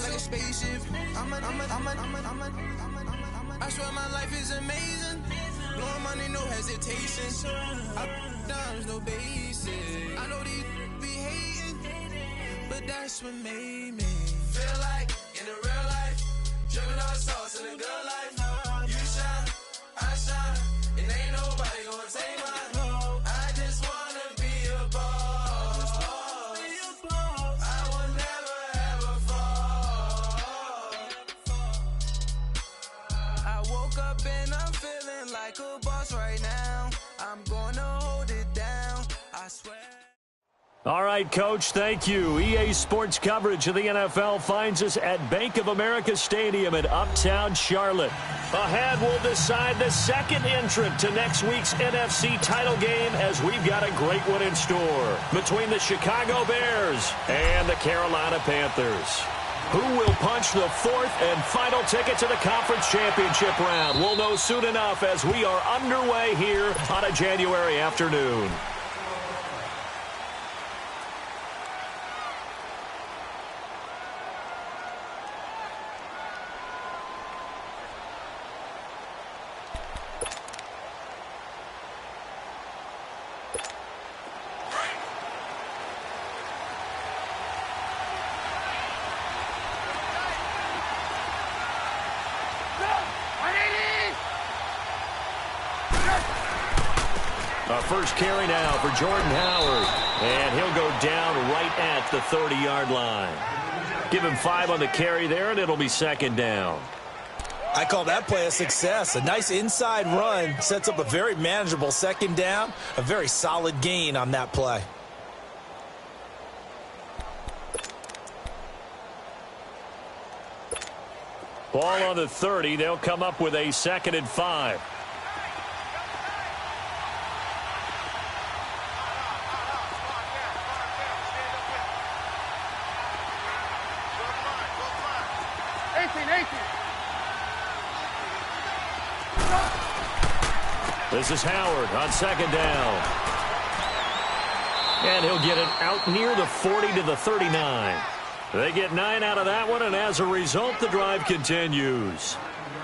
like a spaceship. I swear my life is amazing. Blowing money, no hesitation. Dollars, no basic. I know these be hating, but that's what made me feel like in the real life. Driven all sauce in the good life. You shine, I shine, and ain't nobody gonna take mine. I just wanna be a boss. I will never ever fall. I woke up and I'm feeling like a boss right now. I'm gonna hold it down, I swear. All right, Coach, thank you. EA Sports coverage of the NFL finds us at Bank of America Stadium in Uptown Charlotte. Ahead, we'll decide the second entrant to next week's NFC title game as we've got a great one in store between the Chicago Bears and the Carolina Panthers. Who will punch the fourth and final ticket to the conference championship round? We'll know soon enough as we are underway here on a January afternoon. First carry now for Jordan Howard, and he'll go down right at the 30-yard line. Give him 5 on the carry there, and it'll be second down. I call that play a success. A nice inside run sets up a very manageable second down, a very solid gain on that play. Ball on the 30. They'll come up with a 2nd and 5. This is Howard on second down. And he'll get it out near the 40 to the 39. They get 9 out of that one, and as a result, the drive continues.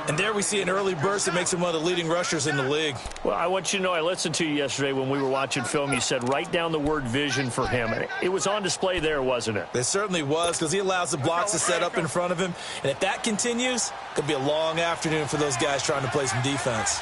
And there we see an early burst that makes him one of the leading rushers in the league. Well, I want you to know, I listened to you yesterday when we were watching film. You said write down the word vision for him. It was on display there, wasn't it? It certainly was, because he allows the blocks to set up in front of him. And if that continues, it could be a long afternoon for those guys trying to play some defense.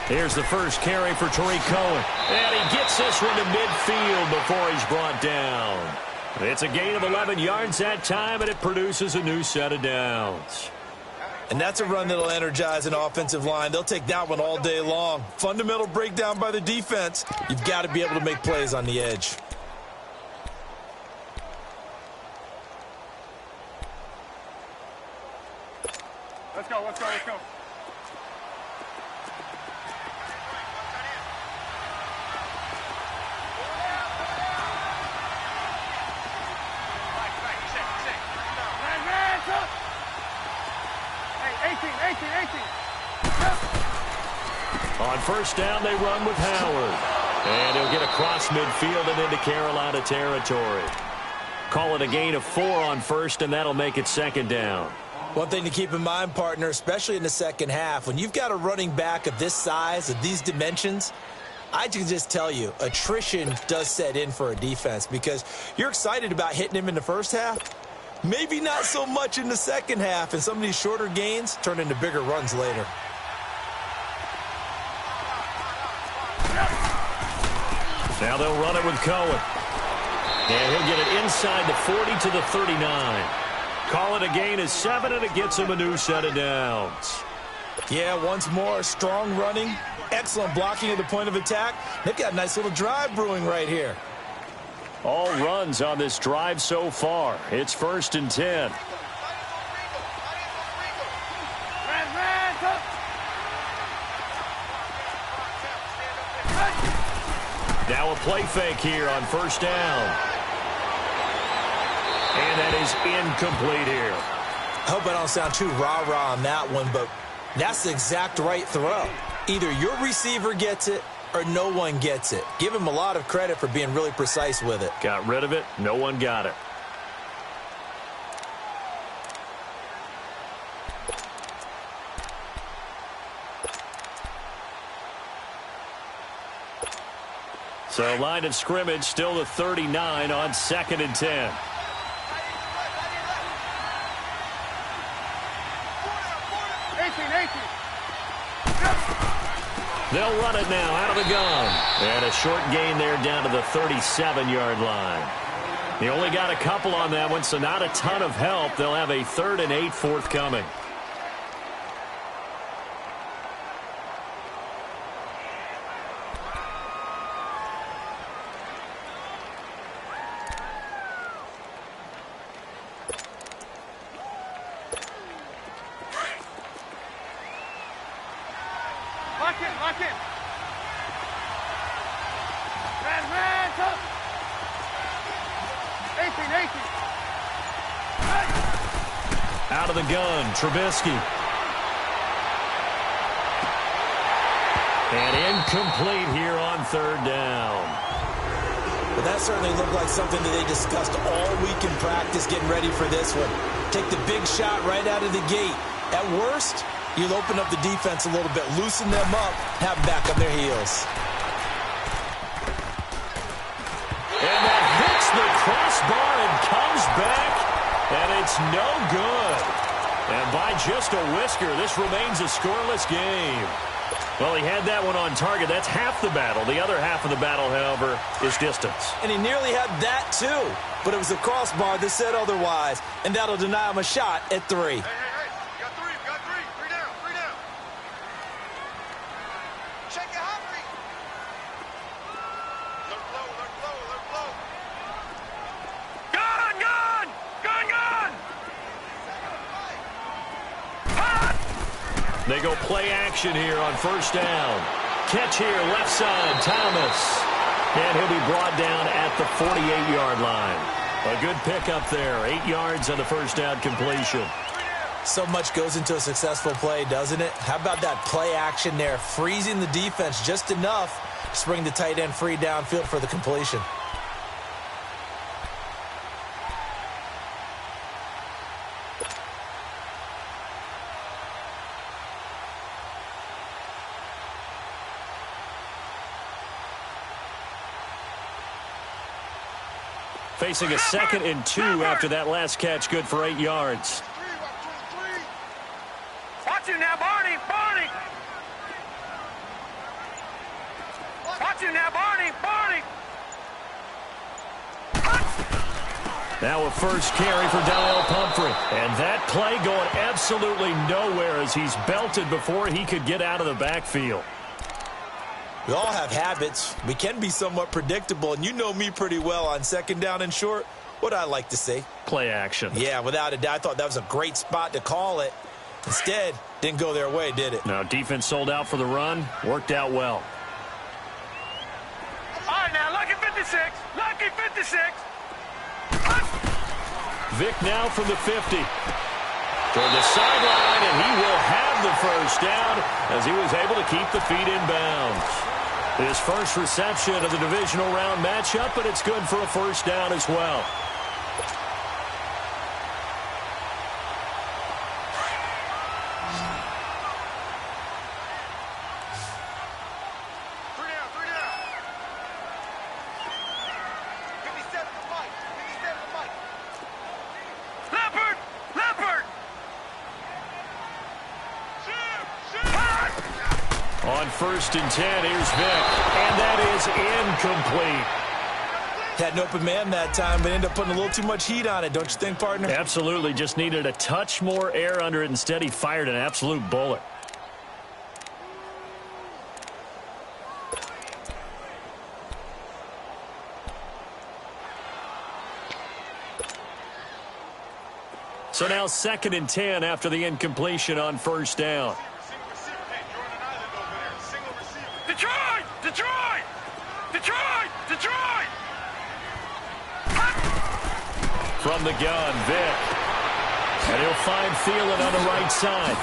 Here's the first carry for Tariq Cohen. And he gets this one to midfield before he's brought down. It's a gain of 11 yards that time, and it produces a new set of downs. And that's a run that'll energize an offensive line. They'll take that one all day long. Fundamental breakdown by the defense. You've got to be able to make plays on the edge. Let's go, let's go, let's go. On first down, they run with Howard. And he'll get across midfield and into Carolina territory. Call it a gain of 4 on first, and that'll make it second down. One thing to keep in mind, partner, especially in the second half, when you've got a running back of this size, of these dimensions, I can just tell you, attrition does set in for a defense because you're excited about hitting him in the first half. Maybe not so much in the second half, and some of these shorter gains turn into bigger runs later. Now they'll run it with Cohen. And he'll get it inside the 40 to the 39. Call it a gain of 7, and it gets him a new set of downs. Yeah, once more, strong running, excellent blocking at the point of attack. They've got a nice little drive brewing right here. All runs on this drive so far. It's 1st and 10. Now a play fake here on first down. And that is incomplete here. I hope I don't sound too rah-rah on that one, but that's the exact right throw. Either your receiver gets it or no one gets it. Give him a lot of credit for being really precise with it. Got rid of it. No one got it. So line of scrimmage still the 39 on 2nd and 10. They'll run it now out of the gun. And a short gain there down to the 37-yard line. They only got a couple on that one, so not a ton of help. They'll have a 3rd and 8 forthcoming. Lock in. Man, go. 18. Out of the gun, Trubisky. And incomplete here on 3rd down. But that certainly looked like something that they discussed all week in practice getting ready for this one. Take the big shot right out of the gate. At worst, you'll open up the defense a little bit, loosen them up, have them back on their heels. And that hits the crossbar and comes back, and it's no good. And by just a whisker, this remains a scoreless game. Well, he had that one on target. That's half the battle. The other half of the battle, however, is distance. And he nearly had that, too. But it was the crossbar that said otherwise, and that'll deny him a shot at 3. They go play action here on 1st down. Catch here, left side, Thomas. And he'll be brought down at the 48-yard line. A good pickup there, 8 yards on the 1st down completion. So much goes into a successful play, doesn't it? How about that play action there, freezing the defense just enough to bring the tight end free downfield for the completion. Facing a 2nd and 2 after that last catch, good for 8 yards. Watch you now, Barney. Watch you now, Barney. Now a first carry for Daniel Pumphrey. And that play going absolutely nowhere as he's belted before he could get out of the backfield. We all have habits. We can be somewhat predictable, and you know me pretty well on 2nd down and short. What I like to say? Play action. Yeah, without a doubt. I thought that was a great spot to call it. Instead, didn't go their way, did it? Now, defense sold out for the run. Worked out well. All right, now, lucky 56. Vic now from the 50. Toward the sideline, and he will have the 1st down as he was able to keep the feet in bounds. His first reception of the divisional round matchup, but it's good for a 1st down as well. On 1st and 10, here's Vic, and that is incomplete. Had an open man that time, but ended up putting a little too much heat on it, don't you think, partner? Absolutely, just needed a touch more air under it. Instead, he fired an absolute bullet. So now 2nd and 10 after the incompletion on 1st down. Detroit! From the gun, Vic. And he'll find Thielen on the right side.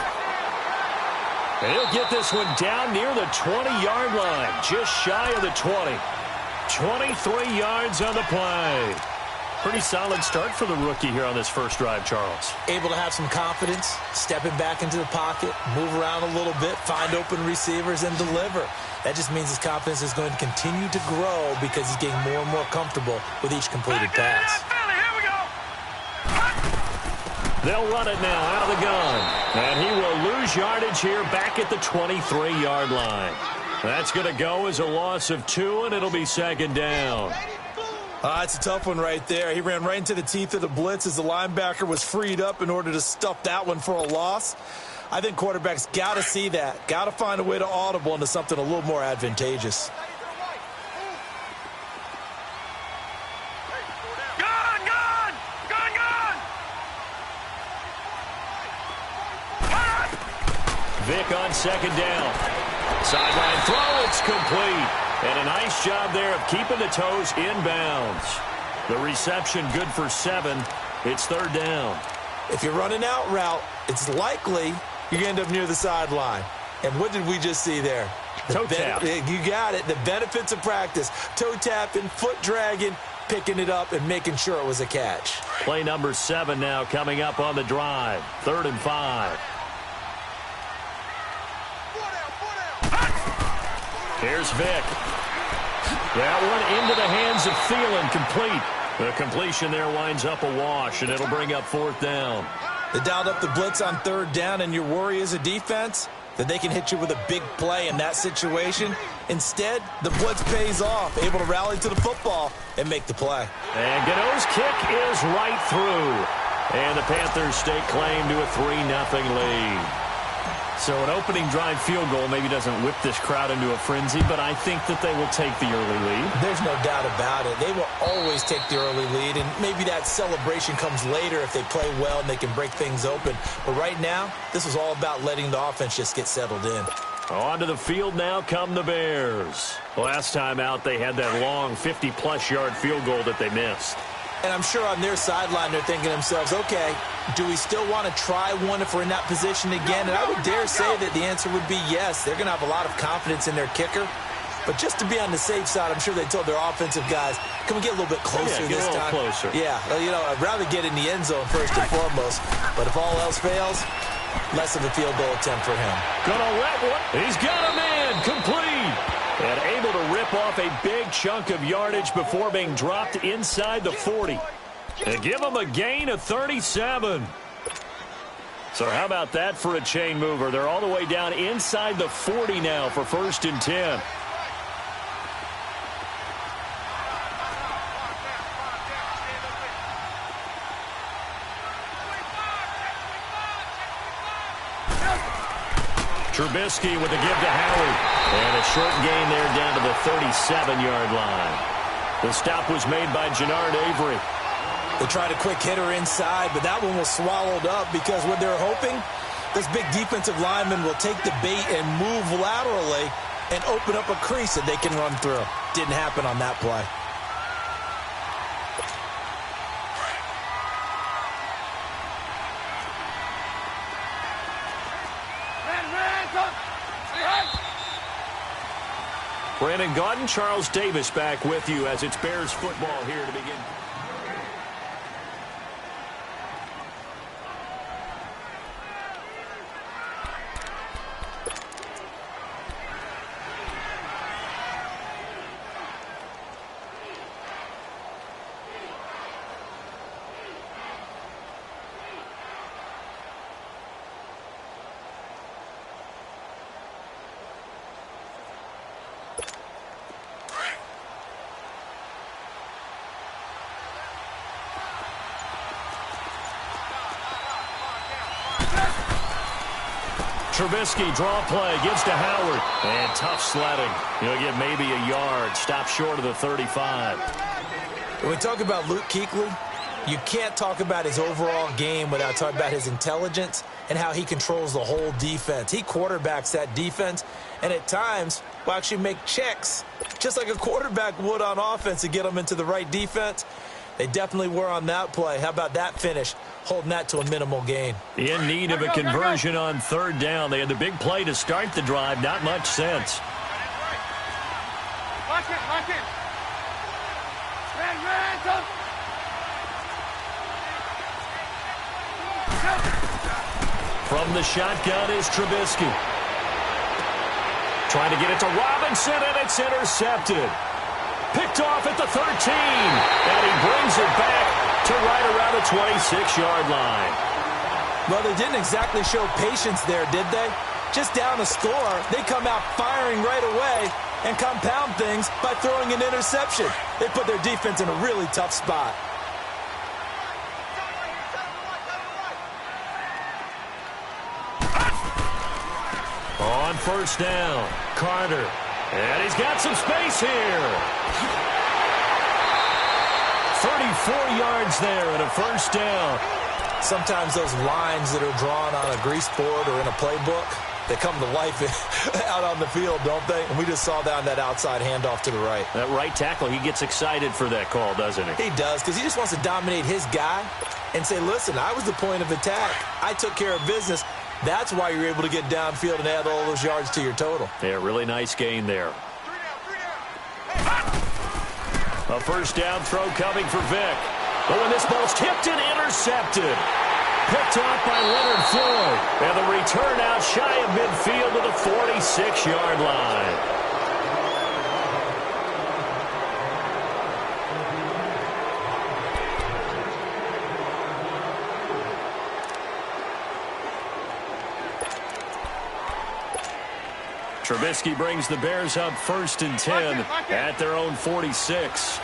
And he'll get this one down near the 20-yard line. just shy of the 20. 23 yards on the play. Pretty solid start for the rookie here on this first drive, Charles. Able to have some confidence, stepping back into the pocket, move around a little bit, find open receivers, and deliver. That just means his confidence is going to continue to grow because he's getting more and more comfortable with each completed pass. They'll run it now out of the gun. And he will lose yardage here back at the 23-yard line. That's going to go as a loss of 2, and it'll be second down. It's a tough one right there. He ran right into the teeth of the blitz as the linebacker was freed up in order to stuff that one for a loss. I think quarterbacks got to see that. Got to find a way to audible into something a little more advantageous. Vick on second down. Sideline throw, it's complete. And a nice job there of keeping the toes inbounds. The reception good for 7. It's third down. If you're running out route, it's likely you're going to end up near the sideline. And what did we just see there? Toe tap. You got it. The benefits of practice. Toe tapping, foot dragging, picking it up, and making sure it was a catch. Play number 7 now coming up on the drive. 3rd and 5. Here's Vick. That one into the hands of Thielen, complete. The completion there winds up a wash, and it'll bring up 4th down. They dialed up the blitz on 3rd down, and your worry as a defense that they can hit you with a big play in that situation. Instead, the blitz pays off, able to rally to the football and make the play. And Gano's kick is right through. And the Panthers stake claim to a 3-0 lead. So an opening drive field goal maybe doesn't whip this crowd into a frenzy, but I think that they will take the early lead. There's no doubt about it. They will always take the early lead, and maybe that celebration comes later if they play well and they can break things open. But right now, this is all about letting the offense just get settled in. Onto the field now come the Bears. Last time out, they had that long 50-plus yard field goal that they missed. And I'm sure on their sideline they're thinking to themselves, okay, do we still want to try one if we're in that position again? And I would dare say that the answer would be yes. They're going to have a lot of confidence in their kicker. But just to be on the safe side, I'm sure they told their offensive guys, can we get a little bit closer this time? Closer. Yeah, I'd rather get in the end zone first and foremost. But if all else fails, less of a field goal attempt for him. Gonna let one. He's got a man complete. And able to rip off a big chunk of yardage before being dropped inside the 40. And give him a gain of 37. So how about that for a chain mover? They're all the way down inside the 40 now for 1st and 10. Trubisky with a give to Howard. And a short gain there down to the 37-yard line. The stop was made by Jannard Avery. They tried a quick hitter inside, but that one was swallowed up because what they're hoping, this big defensive lineman will take the bait and move laterally and open up a crease that they can run through. Didn't happen on that play. Brandon Gaudin, Charles Davis back with you as it's Bears football here to begin. Trubisky, draw play, gives to Howard. And tough sledding. He'll get maybe a yard. Stop short of the 35. When we talk about Luke Kuechly, you can't talk about his overall game without talking about his intelligence and how he controls the whole defense. He quarterbacks that defense, and at times will actually make checks, just like a quarterback would on offense to get them into the right defense. They definitely were on that play. How about that finish? Holding that to a minimal gain. In need of a conversion on 3rd down. They had the big play to start the drive. Not much sense. Lock in, lock in. Red, go. From the shotgun is Trubisky. Trying to get it to Robinson, and it's intercepted. Picked off at the 13, and he brings it back to right around the 26-yard line. Well, they didn't exactly show patience there, did they? Just down a score, they come out firing right away and compound things by throwing an interception. They put their defense in a really tough spot. On first down, Carter. And he's got some space here. 34 yards there and a first down. Sometimes those lines that are drawn on a grease board or in a playbook, they come to life out on the field, don't they? And we just saw that on that outside handoff to the right. That right tackle, he gets excited for that call, doesn't he? He does, because he just wants to dominate his guy and say, listen, I was the point of attack. I took care of business. That's why you're able to get downfield and add all those yards to your total. Yeah, really nice gain there. A first down throw coming for Vic. But when this ball's tipped and intercepted. Picked off by Leonard Floyd. And the return out shy of midfield to the 46-yard line. Trubisky brings the Bears up 1st and 10 at their own 46.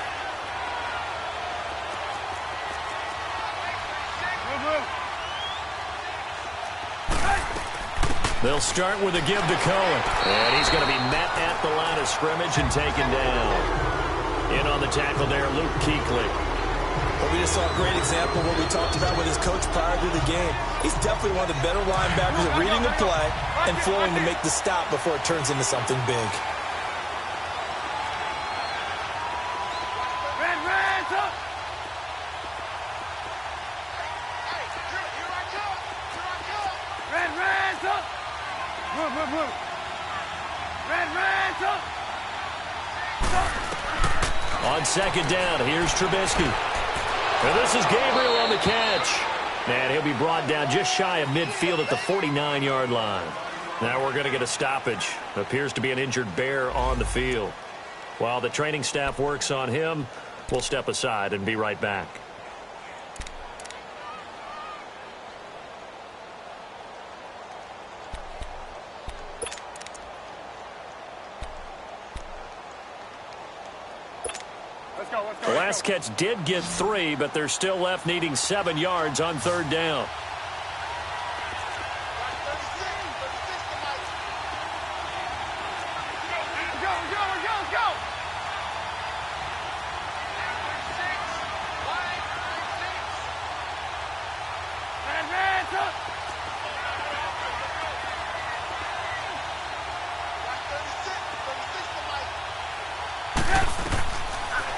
They'll start with a give to Cohen. And he's going to be met at the line of scrimmage and taken down. In on the tackle there, Luke Kuechly. Well, we just saw a great example of what we talked about with his coach prior to the game. He's definitely one of the better linebackers at reading the play and flowing to make the stop before it turns into something big. On second down, here's Trubisky. And this is Gabriel on the catch. And he'll be brought down just shy of midfield at the 49-yard line. Now we're going to get a stoppage. Appears to be an injured Bear on the field. While the training staff works on him, we'll step aside and be right back. The last catch did get 3, but they're still left needing 7 yards on third down.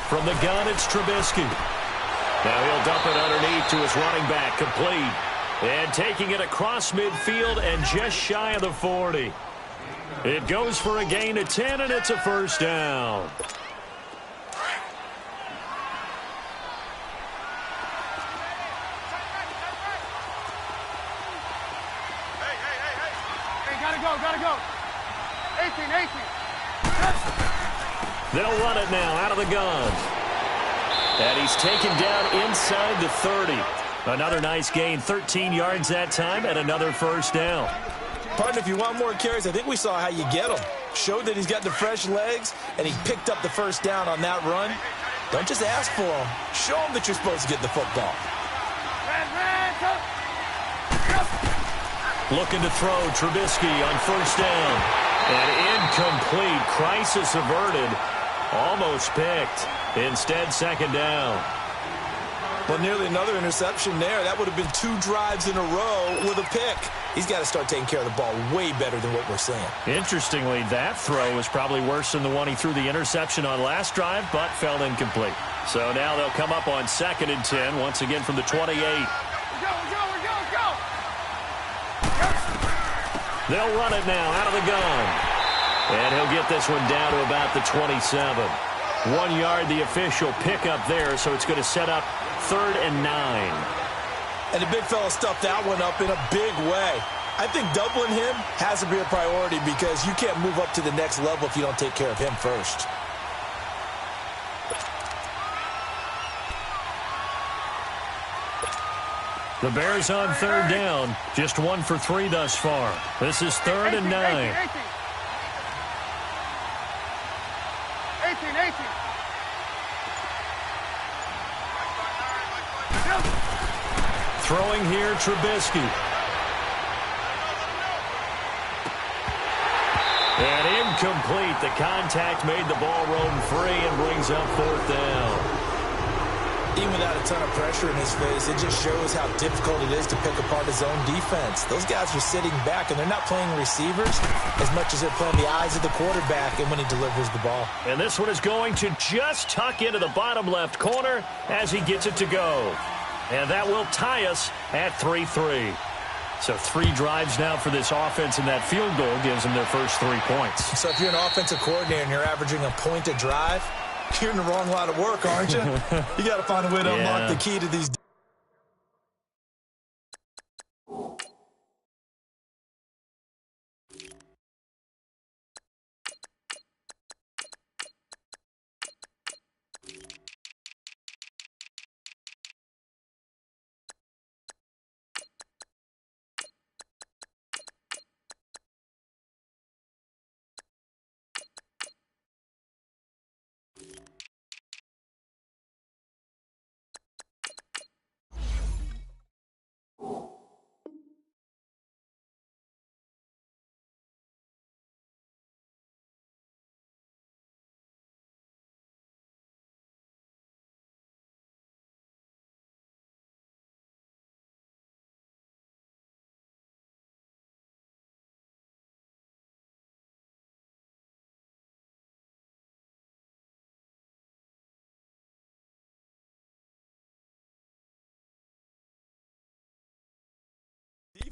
From the gun, it's Trubisky. Now he'll dump it underneath to his running back, complete. And taking it across midfield and just shy of the 40. It goes for a gain of 10, and it's a first down. Hey, gotta go. 18. They'll run it now out of the gun. And he's taken down inside the 30. Another nice gain, 13 yards that time, and another first down. Partner, if you want more carries, I think we saw how you get them. Showed that he's got the fresh legs, and he picked up the first down on that run. Don't just ask for them. Show them that you're supposed to get the football. Looking to throw, Trubisky on first down. And incomplete. Crisis averted. Almost picked. Instead, second down. Well, nearly another interception there. That would have been 2 drives in a row with a pick. He's got to start taking care of the ball way better than what we're seeing. Interestingly, that throw was probably worse than the one he threw the interception on last drive, but fell incomplete. So now they'll come up on 2nd and 10, once again from the 28. Go. They'll run it now out of the gun. And he'll get this one down to about the 27. 1 yard, the official pickup there, so it's going to set up 3rd and 9. And the big fella stuffed that one up in a big way. I think doubling him has to be a priority because you can't move up to the next level if you don't take care of him first. The Bears on 3rd down. Just 1 for 3 thus far. This is 3rd and 9. 18. Throwing here, Trubisky. And incomplete. The contact made the ball roam free and brings up 4th down. Even without a ton of pressure in his face, it just shows how difficult it is to pick apart his own defense. Those guys are sitting back, and they're not playing receivers as much as they're playing the eyes of the quarterback and when he delivers the ball. And this one is going to just tuck into the bottom left corner as he gets it to go. And that will tie us at 3-3. So 3 drives now for this offense, and that field goal gives them their first 3 points. So if you're an offensive coordinator and you're averaging a point a drive, you're in the wrong line of work, aren't you? You got to find a way to unlock the key to these.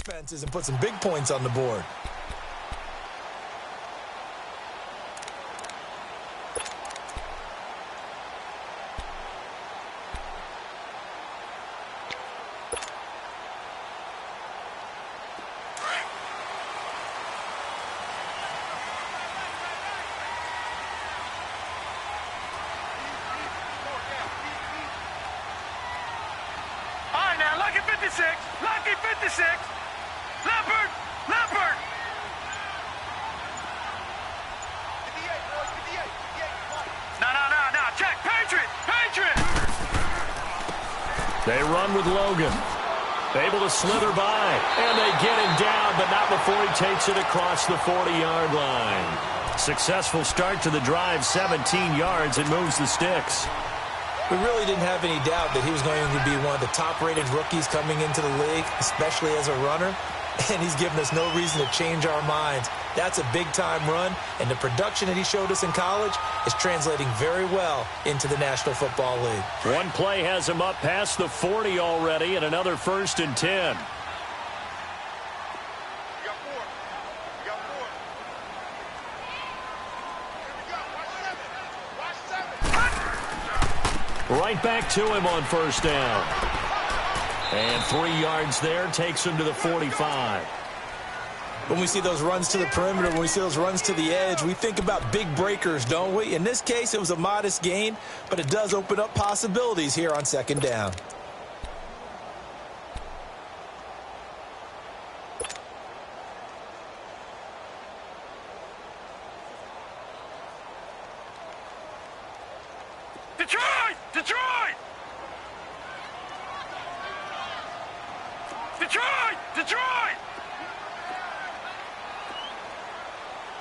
Defenses and put some big points on the board. All right, now, lucky 56. Lucky 56. Leopard! Leopard! 58, boys, 58. No. Check. Patriot! Patriot! They run with Logan. Able to slither by. And they get him down, but not before he takes it across the 40-yard line. Successful start to the drive, 17 yards, and moves the sticks. We really didn't have any doubt that he was going to be one of the top-rated rookies coming into the league, especially as a runner. And he's given us no reason to change our minds. That's a big-time run, and the production that he showed us in college is translating very well into the National Football League. One play has him up past the 40 already, and another 1st and 10. Right back to him on 1st down. And 3 yards there takes him to the 45. When we see those runs to the perimeter, when we see those runs to the edge, we think about big breakers, don't we? In this case, it was a modest gain, but it does open up possibilities here on 2nd down. Detroit! Detroit! Detroit! Detroit!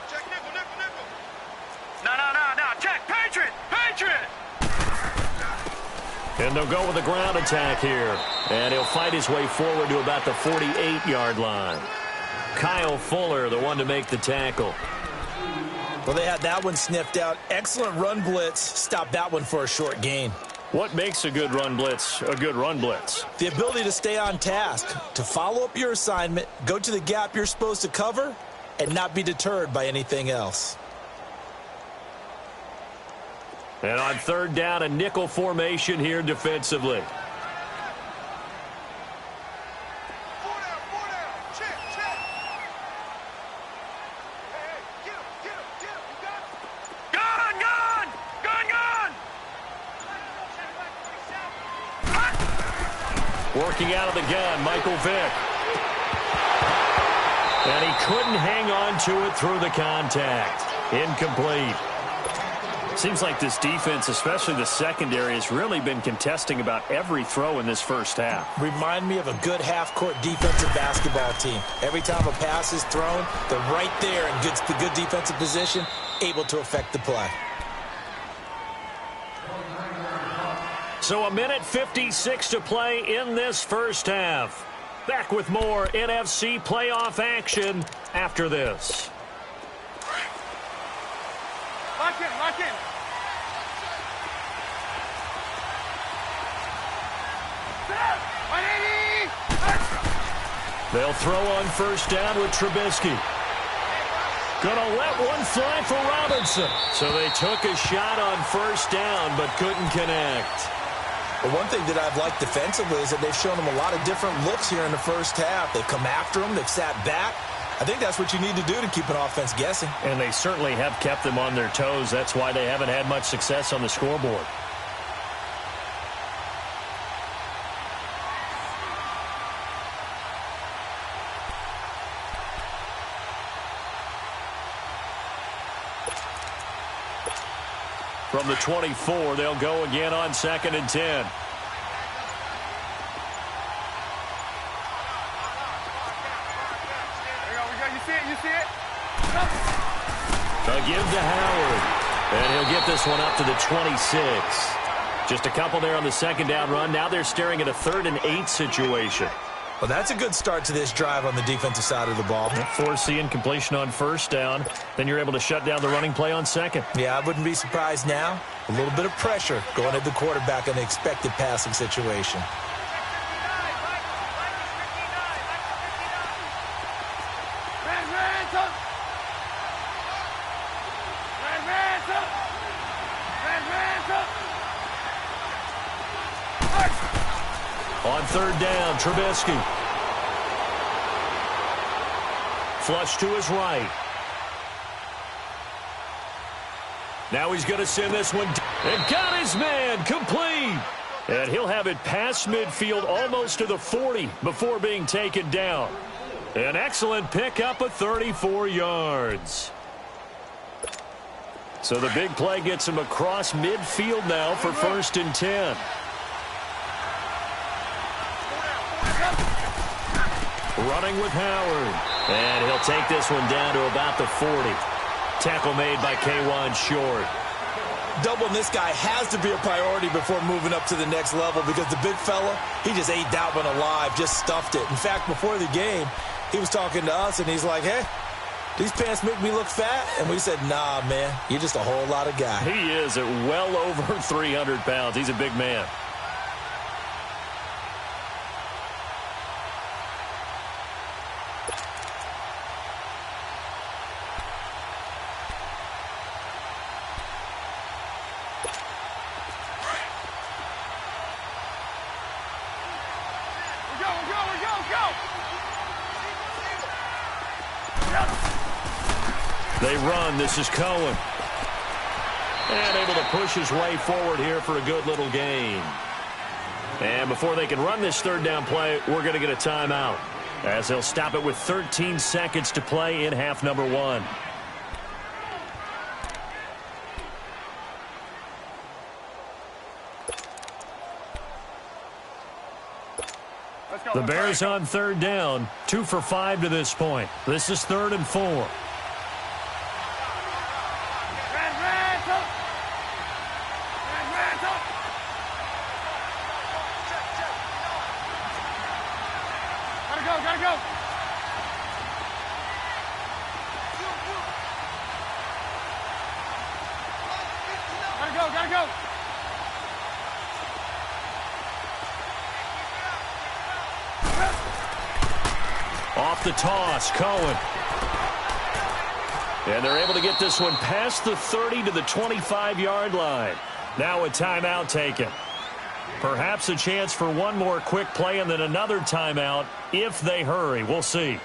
Check nickel. No. Check. Patriot! Patriot! And they'll go with a ground attack here. And he'll fight his way forward to about the 48-yard line. Kyle Fuller, the one to make the tackle. Well, they had that one sniffed out. Excellent run blitz. Stopped that one for a short gain. What makes a good run blitz a good run blitz? The ability to stay on task, to follow up your assignment, go to the gap you're supposed to cover, and not be deterred by anything else. And on third down, a nickel formation here defensively. Working out of the gun, Michael Vick. And he couldn't hang on to it through the contact. Incomplete. Seems like this defense, especially the secondary, has really been contesting about every throw in this first half. Remind me of a good half-court defensive basketball team. Every time a pass is thrown, they're right there in good defensive position, able to affect the play. So 1:56 to play in this first half. Back with more NFC playoff action after this. Lock in, lock in. They'll throw on first down with Trubisky. Gonna let one fly for Robinson. So they took a shot on first down but couldn't connect. But one thing that I've liked defensively is that they've shown them a lot of different looks here in the first half. They've come after them. They've sat back. I think that's what you need to do to keep an offense guessing. And they certainly have kept them on their toes. That's why they haven't had much success on the scoreboard. From the 24, they'll go again on 2nd and 10. There you go, you see it, you see it? A give to Howard. And he'll get this one up to the 26. Just a couple there on the second down run. Now they're staring at a 3rd and 8 situation. Well, that's a good start to this drive on the defensive side of the ball. Forcing completion on first down. Then you're able to shut down the running play on second. Yeah, I wouldn't be surprised now. A little bit of pressure going at the quarterback in an expected passing situation. On third down, Trubisky. Flush to his right. Now he's going to send this one. And got his man complete. And he'll have it past midfield almost to the 40 before being taken down. An excellent pickup of 34 yards. So the big play gets him across midfield now for 1st and 10. Running with Howard. And he'll take this one down to about the 40. Tackle made by K'Wan Short. Doubling this guy has to be a priority before moving up to the next level because the big fella, he just ate that one alive, just stuffed it. In fact, before the game, he was talking to us, and he's like, hey, these pants make me look fat? And we said, nah, man, you're just a whole lot of guy. He is at well over 300 pounds. He's a big man. They run. This is Cohen. And able to push his way forward here for a good little gain. And before they can run this third down play, we're going to get a timeout, as they'll stop it with 13 seconds to play in half number 1. The Bears on third down, 2 for 5 to this point. This is 3rd and 4. Gotta go. Gotta go. Off the toss, Cohen. And they're able to get this one past the 30 to the 25-yard line. Now a timeout taken. Perhaps a chance for one more quick play and then another timeout if they hurry. We'll see.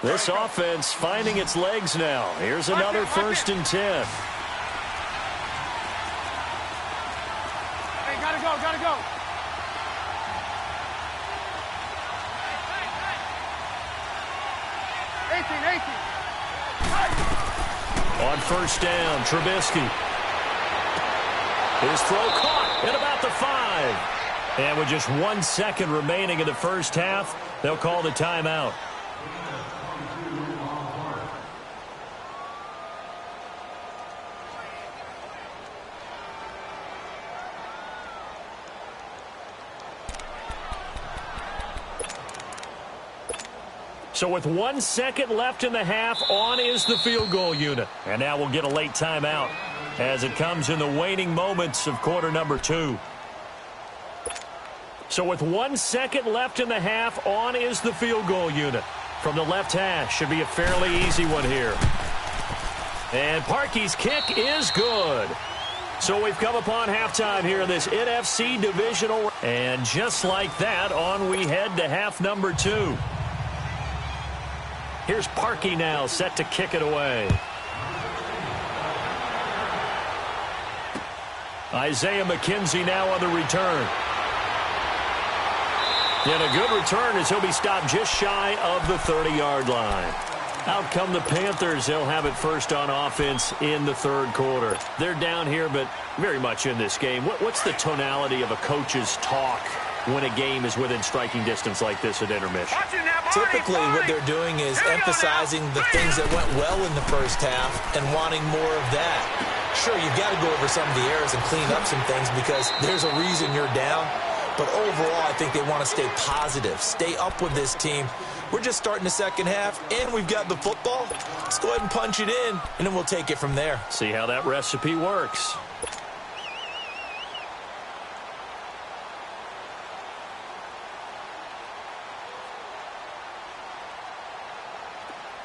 This offense finding its legs now. Here's another 1st and 10. Hey, gotta go, gotta go. On 1st down, Trubisky. His throw caught at about the 5. And with just 1 second remaining in the first half, they'll call the timeout. So with 1 second left in the half, on is the field goal unit. And now we'll get a late timeout as it comes in the waning moments of quarter number 2. So with 1 second left in the half, on is the field goal unit. From the left hash, should be a fairly easy one here. And Parkey's kick is good. So we've come upon halftime here in this NFC divisional. And just like that, on we head to half number 2. Here's Parkey now, set to kick it away. Isaiah McKenzie now on the return. And a good return as he'll be stopped just shy of the 30-yard line. Out come the Panthers. They'll have it first on offense in the 3rd quarter. They're down here, but very much in this game. What's the tonality of a coach's talk when a game is within striking distance like this at intermission? Typically, what they're doing is emphasizing the things that went well in the first half and wanting more of that. Sure, you've got to go over some of the errors and clean up some things because there's a reason you're down. But overall, I think they want to stay positive, stay up with this team. We're just starting the second half, and we've got the football. Let's go ahead and punch it in, and then we'll take it from there. See how that recipe works.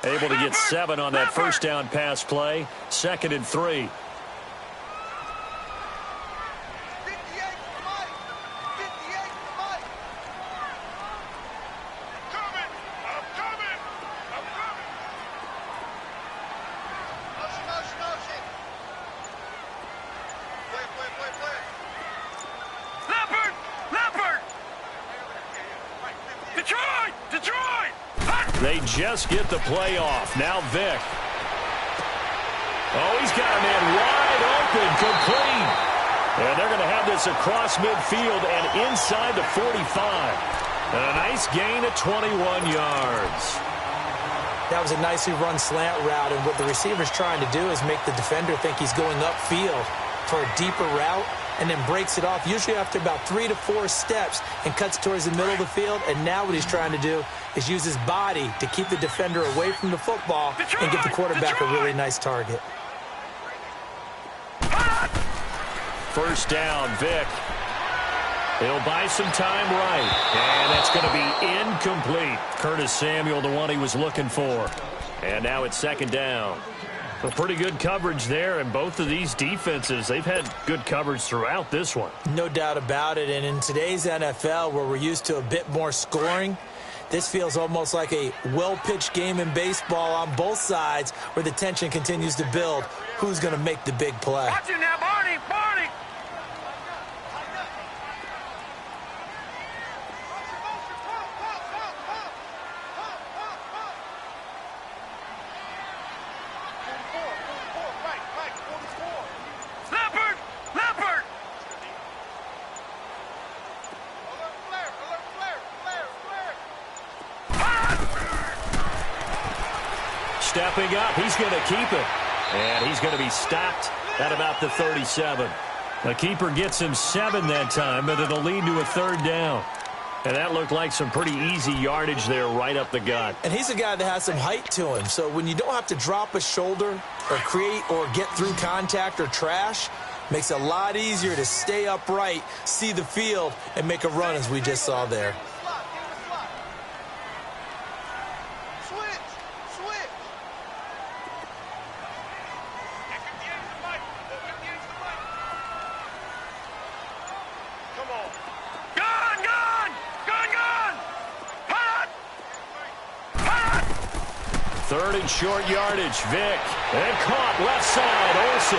Able to get 7 on that first down pass play. 2nd and 3. They just get the play off. Now Vick. Oh, he's got a man wide open, complete. And they're going to have this across midfield and inside the 45. And a nice gain of 21 yards. That was a nicely run slant route, and what the receiver's trying to do is make the defender think he's going upfield for a deeper route, and then breaks it off, usually after about 3 to 4 steps, and cuts towards the middle of the field. And now what he's trying to do is use his body to keep the defender away from the football and give the quarterback a really nice target. First down, Vick. He'll buy some time right. And that's going to be incomplete. Curtis Samuel, the one he was looking for. And now it's 2nd down. A pretty good coverage there, and both of these defenses, they've had good coverage throughout this one. No doubt about it, and in today's NFL, where we're used to a bit more scoring, this feels almost like a well-pitched game in baseball on both sides where the tension continues to build. Who's going to make the big play? Watch it now, Barney, Barney! Stepping up, he's going to keep it. And he's going to be stopped at about the 37. The keeper gets him 7 that time, but it'll lead to a 3rd down. And that looked like some pretty easy yardage there right up the gut. And he's a guy that has some height to him. So when you don't have to drop a shoulder or create or get through contact or trash, Makes it a lot easier to stay upright, see the field, and make a run as we just saw there. Third and short yardage. Vick. And caught left side. Olsen.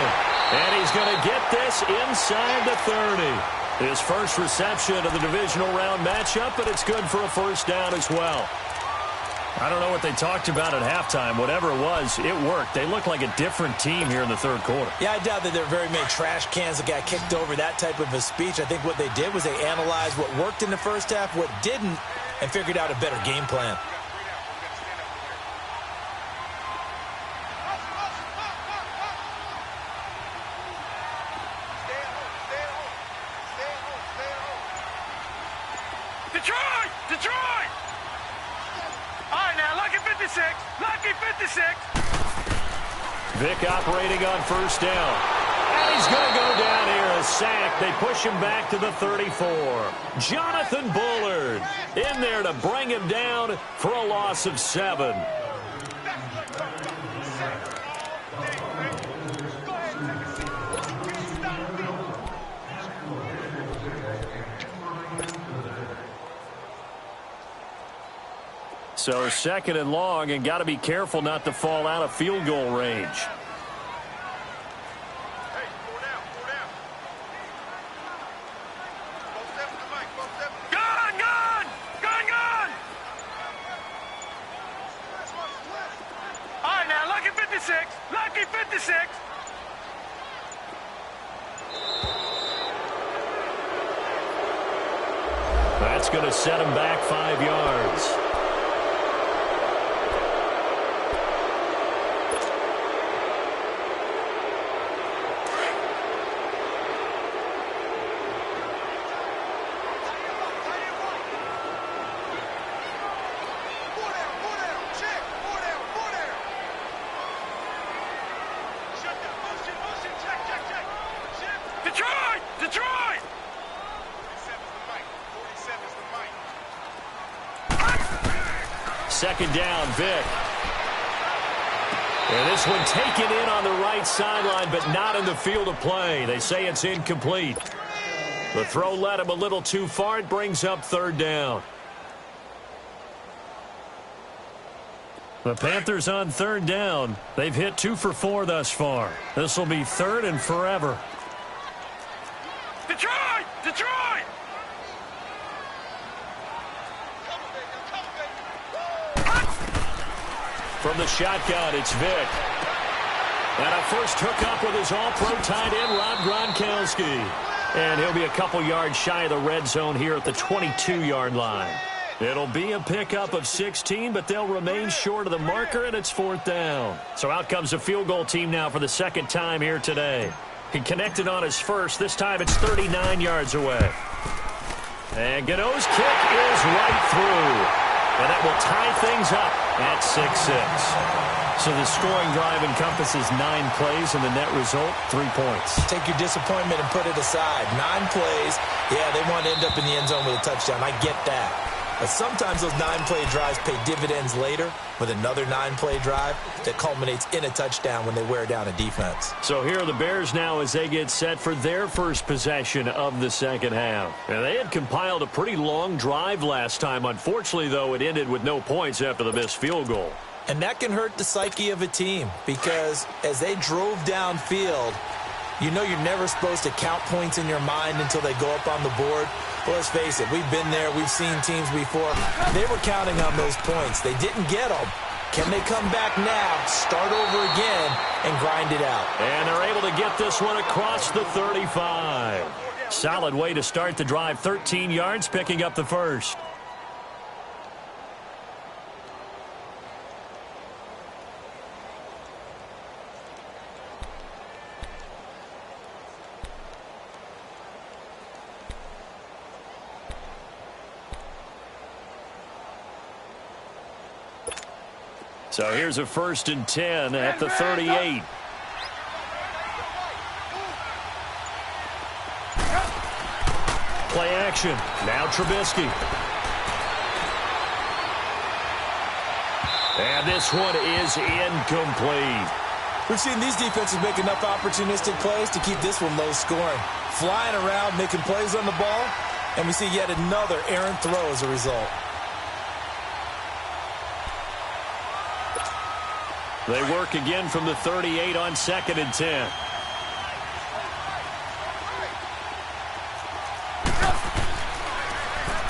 And he's going to get this inside the 30. His first reception of the divisional round matchup, but it's good for a first down as well. I don't know what they talked about at halftime. Whatever it was, it worked. They look like a different team here in the third quarter. Yeah, I doubt that there are very many trash cans that got kicked over, that type of a speech. I think what they did was they analyzed what worked in the first half, what didn't, and figured out a better game plan. Detroit! All right, now, lucky 56. Lucky 56. Vick operating on first down. And he's going to go down here, a sack. They push him back to the 34. Jonathan Bullard in there to bring him down for a loss of 7. So second and long, and got to be careful not to fall out of field goal range. Gun! All right, now, lucky 56. Lucky 56. That's going to set him back 5 yards. Detroit! Second down, Vick. And this one taken in on the right sideline, but not in the field of play. They say it's incomplete. The throw led him a little too far. It brings up third down. The Panthers on third down. They've hit 2 for 4 thus far. This will be third and forever. Detroit! From the shotgun, it's Vick. And a first hookup with his all-pro tight end, Rob Gronkowski. And he'll be a couple yards shy of the red zone here at the 22-yard line. It'll be a pickup of 16, but they'll remain short of the marker, and it's fourth down. So out comes the field goal team now for the second time here today. He connected on his first. This time it's 39 yards away. And Gano's kick is right through. And that will tie things up at 6-6. So the scoring drive encompasses 9 plays, and the net result, 3 points. Take your disappointment and put it aside. 9 plays. Yeah, they want to end up in the end zone with a touchdown. I get that. But sometimes those 9-play drives pay dividends later with another 9-play drive that culminates in a touchdown when they wear down a defense. So here are the Bears now as they get set for their first possession of the second half. And they had compiled a pretty long drive last time. Unfortunately, though, it ended with no points after the missed field goal. And that can hurt the psyche of a team because as they drove downfield, you know you're never supposed to count points in your mind until they go up on the board. Well, let's face it, we've been there, we've seen teams before. They were counting on those points. They didn't get them. Can they come back now, start over again, and grind it out? And they're able to get this one across the 35. Solid way to start the drive, 13 yards, picking up the first. So here's a 1st and 10 at the 38. action. Now Trubisky. And this one is incomplete. We've seen these defenses make enough opportunistic plays to keep this one low scoring. Flying around, making plays on the ball, and we see yet another errant throw as a result. They work again from the 38 on 2nd and 10.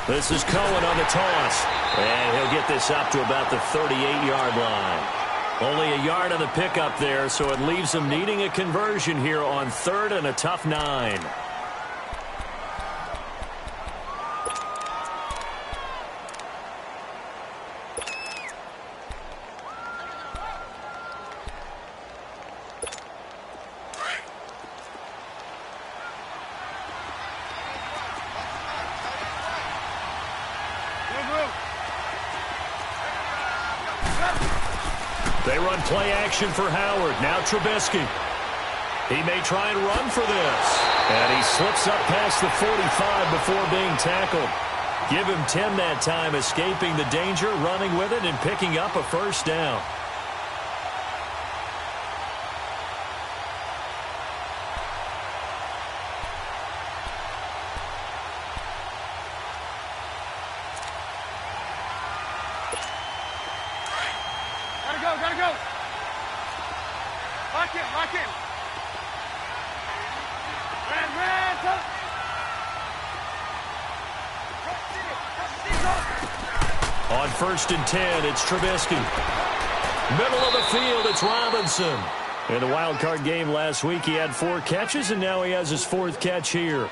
This is Cohen on the toss. And he'll get this up to about the 38-yard line. Only a yard on the pickup there, so it leaves him needing a conversion here on 3rd and a tough 9. They run play action for Howard. Now Trubisky. He may try and run for this. And he slips up past the 45 before being tackled. Give him 10 that time, escaping the danger, running with it, and picking up a first down. Gotta go. Lock in. On 1st and 10, it's Trubisky. Middle of the field, it's Robinson. In the wild card game last week, he had 4 catches, and now he has his 4th catch here.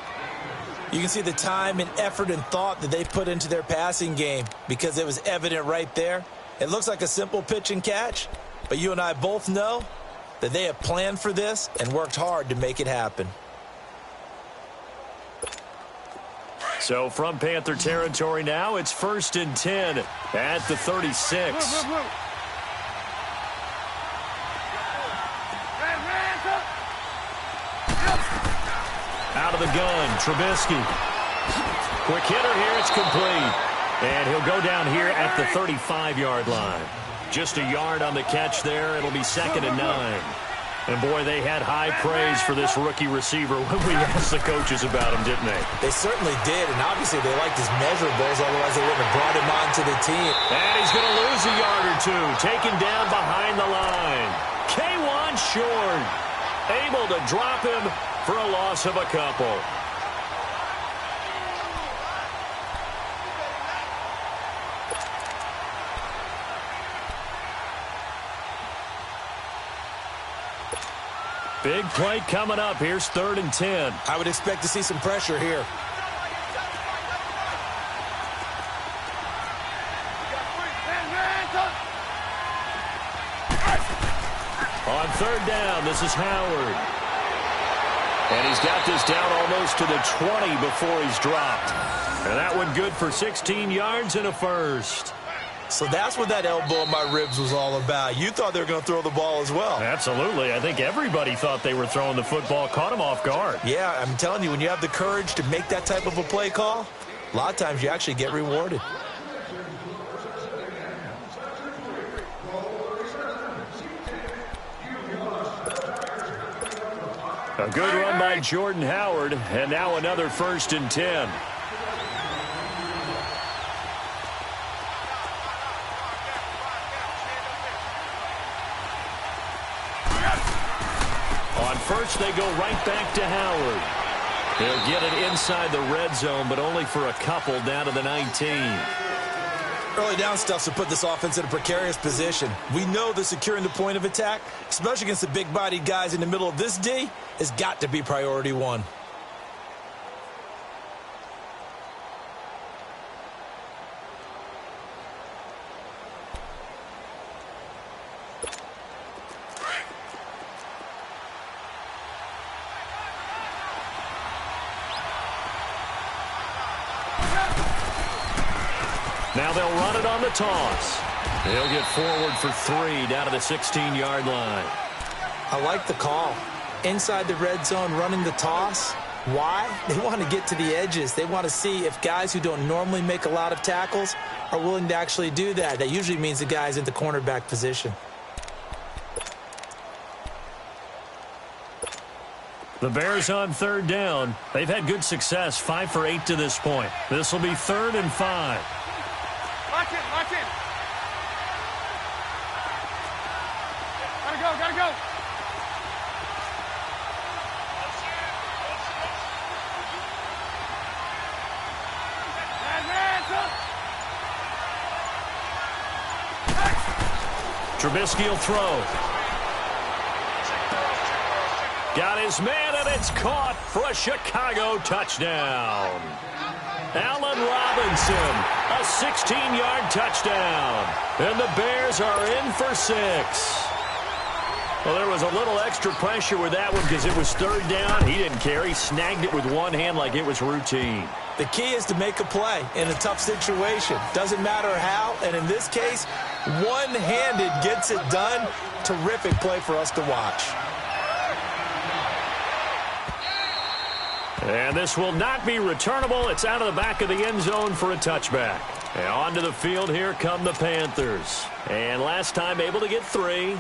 You can see the time and effort and thought that they put into their passing game because it was evident right there. It looks like a simple pitch and catch, but you and I both know that they have planned for this and worked hard to make it happen. So from Panther territory now, it's 1st and 10 at the 36. Out of the gun, Trubisky. Quick hitter here, it's complete. And he'll go down here at the 35-yard line. Just a yard on the catch there. It'll be 2nd and 9. And, boy, they had high praise for this rookie receiver when we asked the coaches about him, didn't they? They certainly did, and obviously they liked his measurables, otherwise they wouldn't have brought him onto the team. And he's going to lose a yard or two, taken down behind the line. K1 short, able to drop him for a loss of a couple. Big play coming up. Here's 3rd and 10. I would expect to see some pressure here. On 3rd down, this is Howard. And he's got this down almost to the 20 before he's dropped. And that one good for 16 yards and a first. So that's what that elbow in my ribs was all about. You thought they were going to throw the ball as well. Absolutely. I think everybody thought they were throwing the football, caught him off guard. Yeah, I'm telling you, when you have the courage to make that type of a play call, a lot of times you actually get rewarded. A good run by Jordan Howard, and now another 1st and 10. On 1st, they go right back to Howard. They'll get it inside the red zone, but only for a couple down to the 19. Early down stuff to put this offense in a precarious position. We know that securing the point of attack, especially against the big-bodied guys in the middle of this D, has got to be priority 1. Now they'll run it on the toss. They'll get forward for 3 down to the 16-yard line. I like the call. Inside the red zone, running the toss. Why? They want to get to the edges. They want to see if guys who don't normally make a lot of tackles are willing to actually do that. That usually means the guy's in the cornerback position. The Bears on third down. They've had good success, 5 for 8 to this point. This will be 3rd and 5. Lock in, lock in. Gotta go. Trubisky will throw. Got his man, and it's caught for a Chicago touchdown. Allen Robinson, a 16-yard touchdown. And the Bears are in for 6. Well, there was a little extra pressure with that one because it was 3rd down. He didn't care. He snagged it with one hand like it was routine. The key is to make a play in a tough situation. Doesn't matter how, and in this case, one-handed gets it done. Terrific play for us to watch. And this will not be returnable. It's out of the back of the end zone for a touchback. And onto the field, here come the Panthers. And last time able to get 3.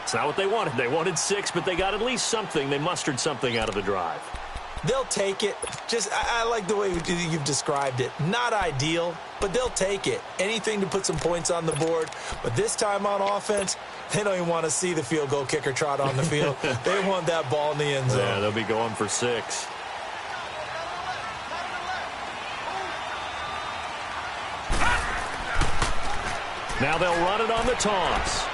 It's not what they wanted. They wanted 6, but they got at least something. They mustered something out of the drive. They'll take it. I like the way you've described it. Not ideal, but they'll take it. Anything to put some points on the board. But this time on offense, they don't even want to see the field goal kicker trot on the field. They want that ball in the end zone. Yeah, they'll be going for 6. Now they'll run it on the toss.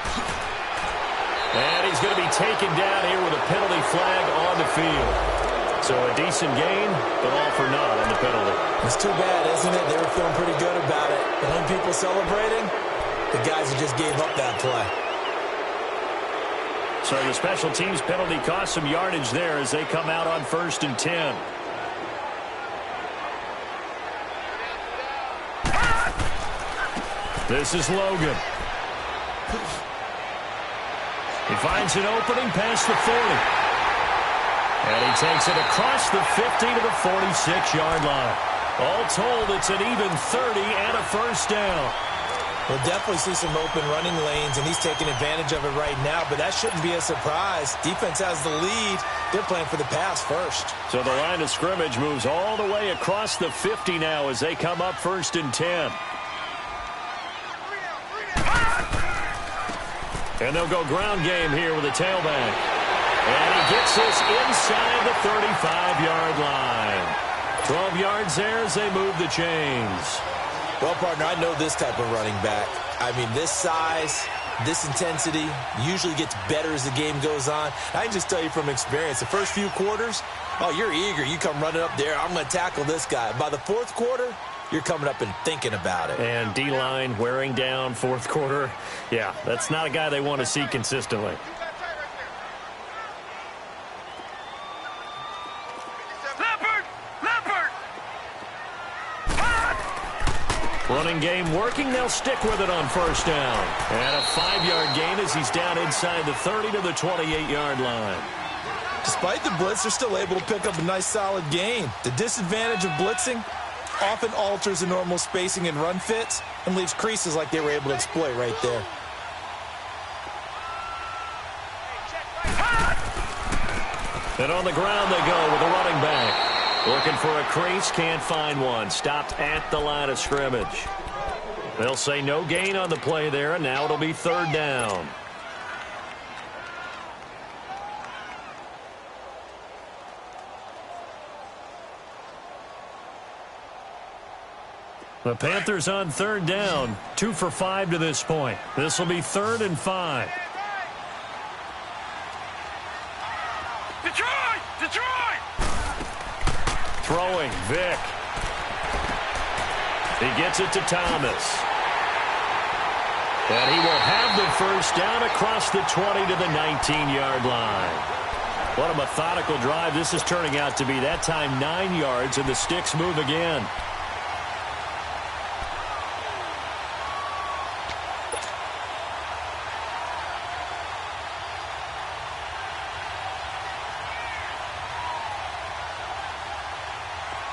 And he's going to be taken down here with a penalty flag on the field. So a decent gain, but all for naught on the penalty. It's too bad, isn't it? They were feeling pretty good about it. And when people celebrating, the guys who just gave up that play. So the special teams penalty cost some yardage there as they come out on 1st and 10. This is Logan. He finds an opening past the 40. And he takes it across the 50 to the 46-yard line. All told, it's an even 30 and a 1st down. We'll definitely see some open running lanes, and he's taking advantage of it right now, but that shouldn't be a surprise. Defense has the lead. They're playing for the pass first. So the line of scrimmage moves all the way across the 50 now as they come up 1st and 10. And they'll go ground game here with a tailback. And he gets this inside the 35-yard line. 12 yards there as they move the chains. Well, partner, I know this type of running back. I mean, this size, this intensity usually gets better as the game goes on. I can just tell you from experience, the first few quarters, oh, you're eager. You come running up there. I'm going to tackle this guy. By the 4th quarter, you're coming up and thinking about it. And D-line wearing down 4th quarter. Yeah, that's not a guy they want to see consistently. Running game working. They'll stick with it on 1st down. And a 5-yard gain as he's down inside the 30 to the 28-yard line. Despite the blitz, they're still able to pick up a nice solid gain. The disadvantage of blitzing often alters the normal spacing and run fits and leaves creases like they were able to exploit right there. And on the ground they go with a running back. Looking for a crease, can't find one. Stopped at the line of scrimmage. They'll say no gain on the play there, and now it'll be 3rd down. The Panthers on 3rd down, 2 for 5 to this point. This will be 3rd and 5. Detroit! Throwing, Vick. He gets it to Thomas. And he will have the 1st down across the 20 to the 19-yard line. What a methodical drive this is turning out to be. That time 9 yards, and the sticks move again.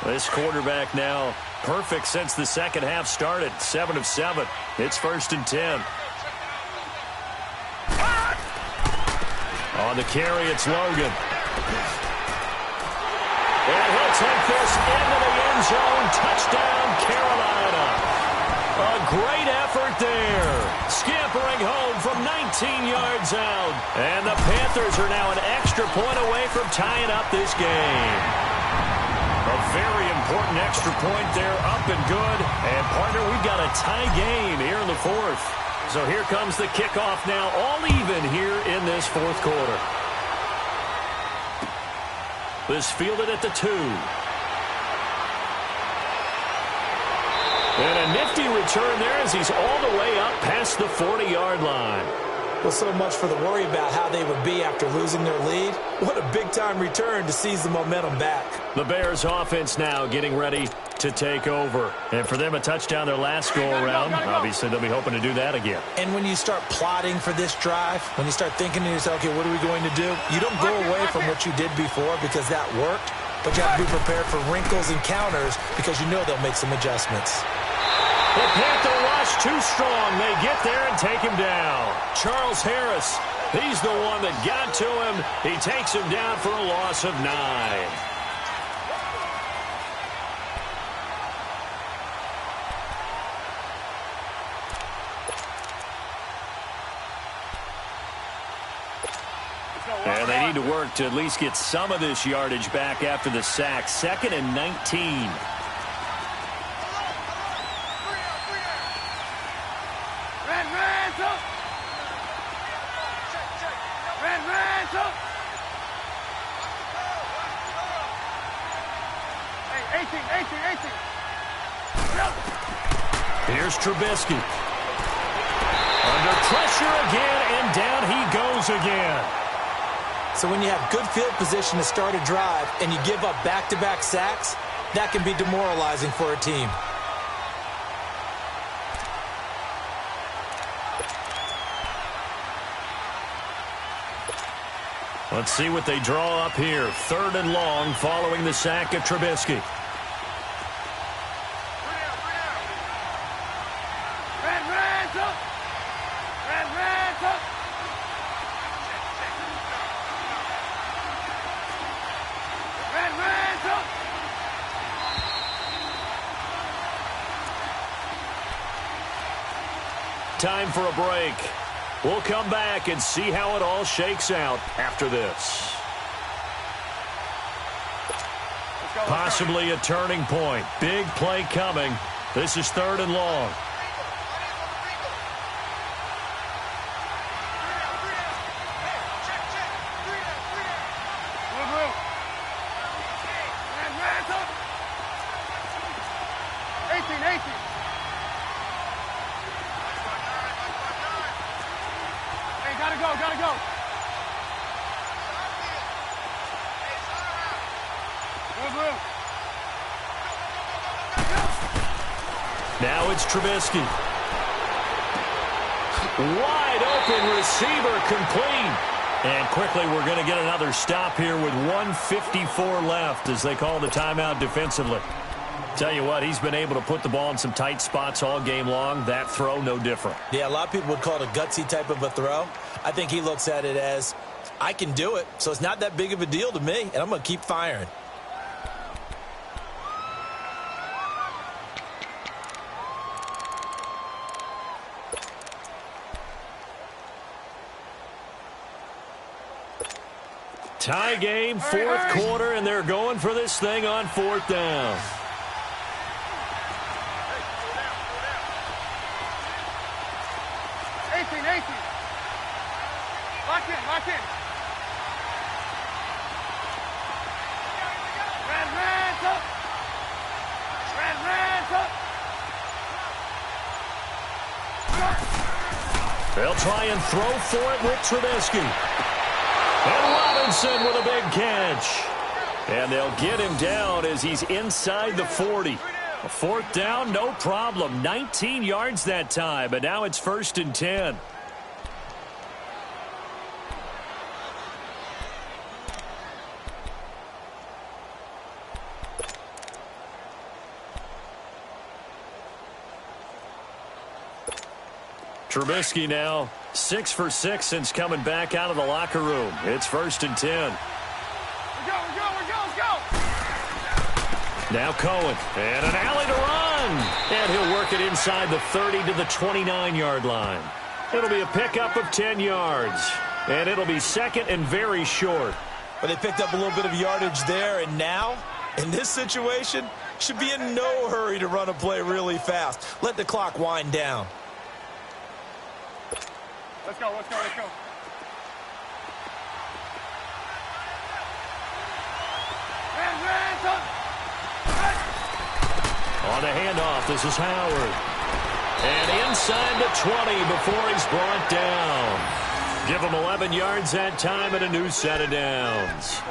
This quarterback now perfect since the second half started. 7 of 7. It's 1st and 10. On the carry, it's Logan. And he'll take this into the end zone. Touchdown, Carolina. A great effort there. Scampering home from 19 yards out. And the Panthers are now an extra point away from tying up this game. A very important extra point there, up and good. And, partner, we've got a tie game here in the 4th. So here comes the kickoff now, all even here in this 4th quarter. This fielded at the 2. And a nifty return there as he's all the way up past the 40-yard line. Well, so much for the worry about how they would be after losing their lead. What a big-time return to seize the momentum back. The Bears offense now getting ready to take over. And for them, a touchdown their last go-around. Obviously, they'll be hoping to do that again. And when you start plotting for this drive, when you start thinking to yourself, okay, what are we going to do? You don't go away from what you did before because that worked, but you have to be prepared for wrinkles and counters because you know they'll make some adjustments. The Panther rush too strong. They get there and take him down. Charles Harris, he's the one that got to him. He takes him down for a loss of 9. And they need to work to at least get some of this yardage back after the sack. 2nd and 19. Here's Trubisky. Under pressure again, and down he goes again. So when you have good field position to start a drive and you give up back-to-back sacks, that can be demoralizing for a team. Let's see what they draw up here. 3rd and long following the sack of Trubisky. Time for a break. We'll come back and see how it all shakes out after this. Possibly a turning point. Big play coming. This is 3rd and long. Gotta go. Now it's Trubisky. Wide open receiver complete. And quickly we're going to get another stop here with 1:54 left as they call the timeout defensively. Tell you what, he's been able to put the ball in some tight spots all game long. That throw, no different. Yeah, a lot of people would call it a gutsy type of a throw. I think he looks at it as, I can do it, so it's not that big of a deal to me, and I'm going to keep firing. Tie game, 4th quarter, and they're going for this thing on 4th down. Lock in. They'll try and throw for it with Trubisky. And Robinson with a big catch. And they'll get him down as he's inside the 40. A 4th down, no problem. 19 yards that time, but now it's 1st and 10. Trubisky now 6 for 6 since coming back out of the locker room. It's 1st and 10. We're go. Let's go. Now Cohen, and an alley to run. And he'll work it inside the 30 to the 29-yard line. It'll be a pickup of 10 yards. And it'll be 2nd and very short. But they picked up a little bit of yardage there, and now, in this situation, should be in no hurry to run a play really fast. Let the clock wind down. Let's go. On the handoff, this is Howard. And inside the 20 before he's brought down. Give him 11 yards that time and a new set of downs.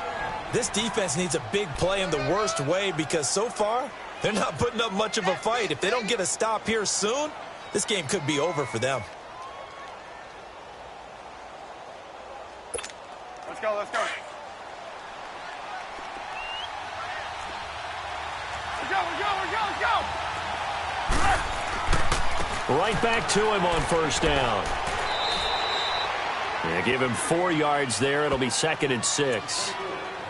This defense needs a big play in the worst way because so far, they're not putting up much of a fight. If they don't get a stop here soon, this game could be over for them. Let's go. Let's go. Right back to him on 1st down. Yeah, give him 4 yards there. It'll be 2nd and 6.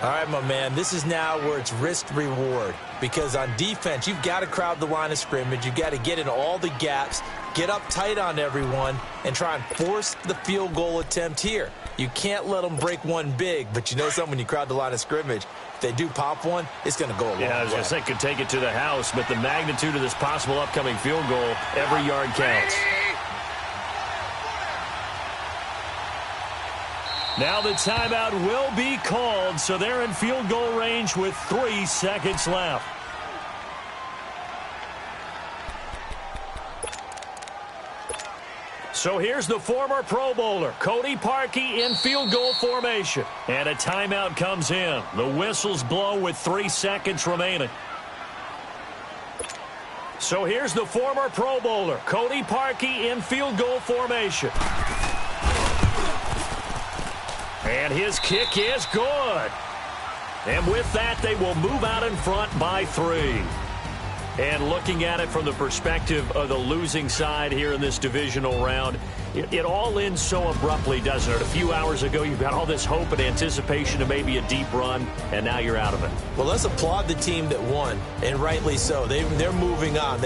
All right, my man, this is now where it's risk-reward because on defense, you've got to crowd the line of scrimmage. You've got to get in all the gaps, get up tight on everyone, and try and force the field goal attempt here. You can't let them break one big, but you know something, when you crowd the line of scrimmage, if they do pop one, it's going to go a long way. Yeah, I was going to say could take it to the house, but the magnitude of this possible upcoming field goal, every yard counts. Now the timeout will be called, so they're in field goal range with 3 seconds left. So here's the former Pro Bowler, Cody Parkey, in field goal formation. And a timeout comes in. The whistles blow with 3 seconds remaining. So here's the former Pro Bowler, Cody Parkey, in field goal formation. And his kick is good. And with that, they will move out in front by 3. And looking at it from the perspective of the losing side here in this divisional round, it all ends so abruptly, doesn't it? A few hours ago, you've got all this hope and anticipation of maybe a deep run, and now you're out of it. Well, let's applaud the team that won, and rightly so. They're moving on.